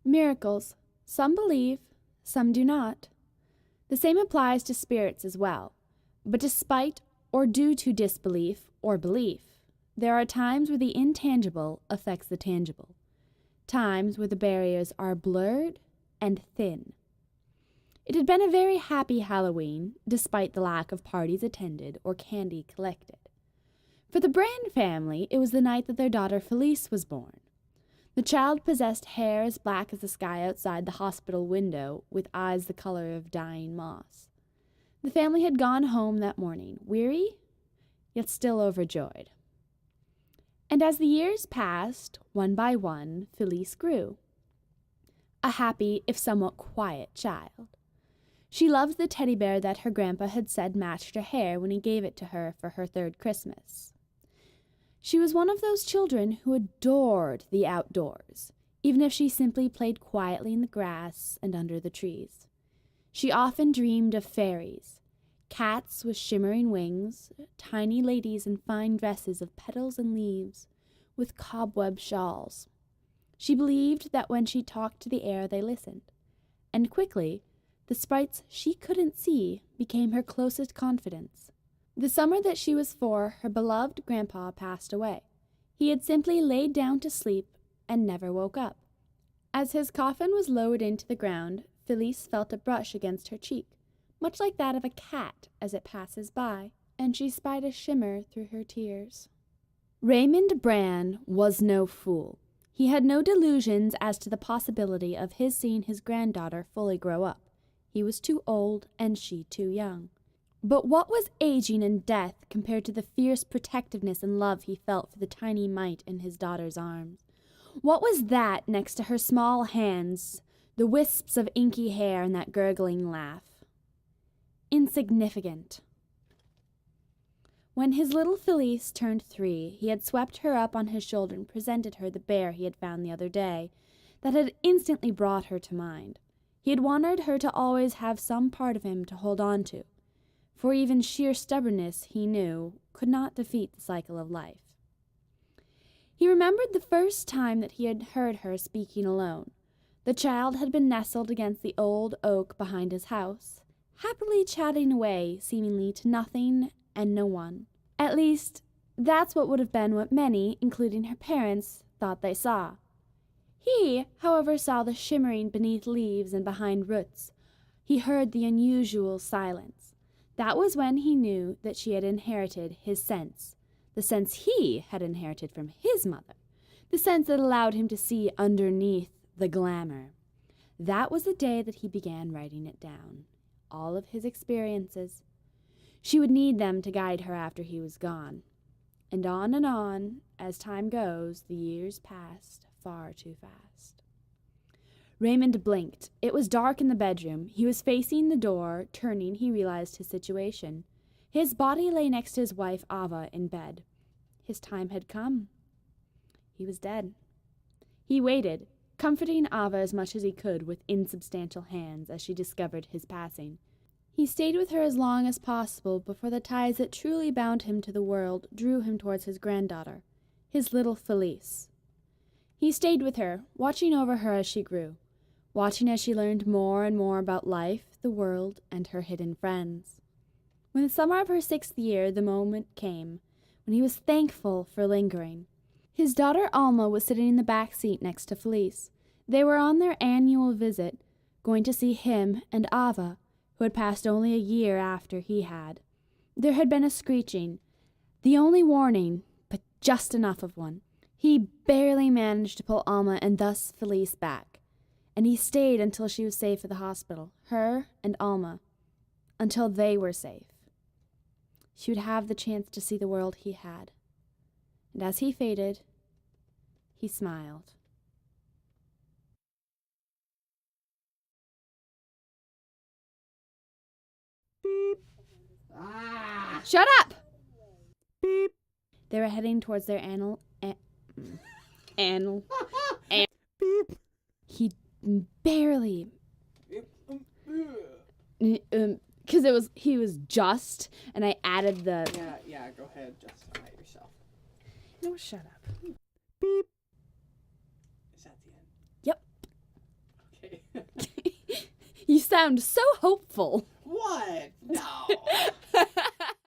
Miracles. Some believe, some do not. The same applies to spirits as well. But despite or due to disbelief or belief, there are times where the intangible affects the tangible. Times where the barriers are blurred and thin. It had been a very happy Halloween, despite the lack of parties attended or candy collected. For the Brand family, it was the night that their daughter Felice was born. The child possessed hair as black as the sky outside the hospital window, with eyes the color of dying moss. The family had gone home that morning, weary, yet still overjoyed. And as the years passed, one by one, Felice grew. A happy, if somewhat quiet, child. She loved the teddy bear that her grandpa had said matched her hair when he gave it to her for her 3rd Christmas. She was one of those children who adored the outdoors, even if she simply played quietly in the grass and under the trees. She often dreamed of fairies, cats with shimmering wings, tiny ladies in fine dresses of petals and leaves, with cobweb shawls. She believed that when she talked to the air they listened, and quickly the sprites she couldn't see became her closest confidants. The summer that she was 4, her beloved grandpa passed away. He had simply laid down to sleep and never woke up. As his coffin was lowered into the ground, Felice felt a brush against her cheek, much like that of a cat as it passes by, and she spied a shimmer through her tears. Raymond Brand was no fool. He had no delusions as to the possibility of his seeing his granddaughter fully grow up. He was too old and she too young. But what was aging and death compared to the fierce protectiveness and love he felt for the tiny mite in his daughter's arms? What was that next to her small hands, the wisps of inky hair, and that gurgling laugh? Insignificant. When his little Felice turned 3, he had swept her up on his shoulder and presented her the bear he had found the other day, that had instantly brought her to mind. He had wanted her to always have some part of him to hold on to, for even sheer stubbornness, he knew, could not defeat the cycle of life. He remembered the first time that he had heard her speaking alone. The child had been nestled against the old oak behind his house, happily chatting away, seemingly to nothing and no one. At least, that's what would have been what many, including her parents, thought they saw. He, however, saw the shimmering beneath leaves and behind roots. He heard the unusual silence. That was when he knew that she had inherited his sense, the sense he had inherited from his mother, the sense that allowed him to see underneath the glamour. That was the day that he began writing it down, all of his experiences. She would need them to guide her after he was gone. And on, as time goes, the years passed far too fast. Raymond blinked. It was dark in the bedroom. He was facing the door. Turning, he realized his situation. His body lay next to his wife, Ava, in bed. His time had come. He was dead. He waited, comforting Ava as much as he could with insubstantial hands as she discovered his passing. He stayed with her as long as possible before the ties that truly bound him to the world drew him towards his granddaughter, his little Felice. He stayed with her, watching over her as she grew, watching as she learned more and more about life, the world, and her hidden friends. When the summer of her 6th year, the moment came when he was thankful for lingering. His daughter Alma was sitting in the back seat next to Felice. They were on their annual visit, going to see him and Ava, who had passed only a year after he had. There had been a screeching, the only warning, but just enough of one. He barely managed to pull Alma and thus Felice back, and he stayed until she was safe at the hospital, her and Alma, until they were safe. She would have the chance to see the world he had. And as he faded, he smiled. Beep. Ah. Shut up! Beep. They were heading towards their Beep. He barely, Beep. because he was just, and I added the. Yeah. Go ahead, justify yourself. No, shut up. Beep. Is that the end? Yep. sound so hopeful. What?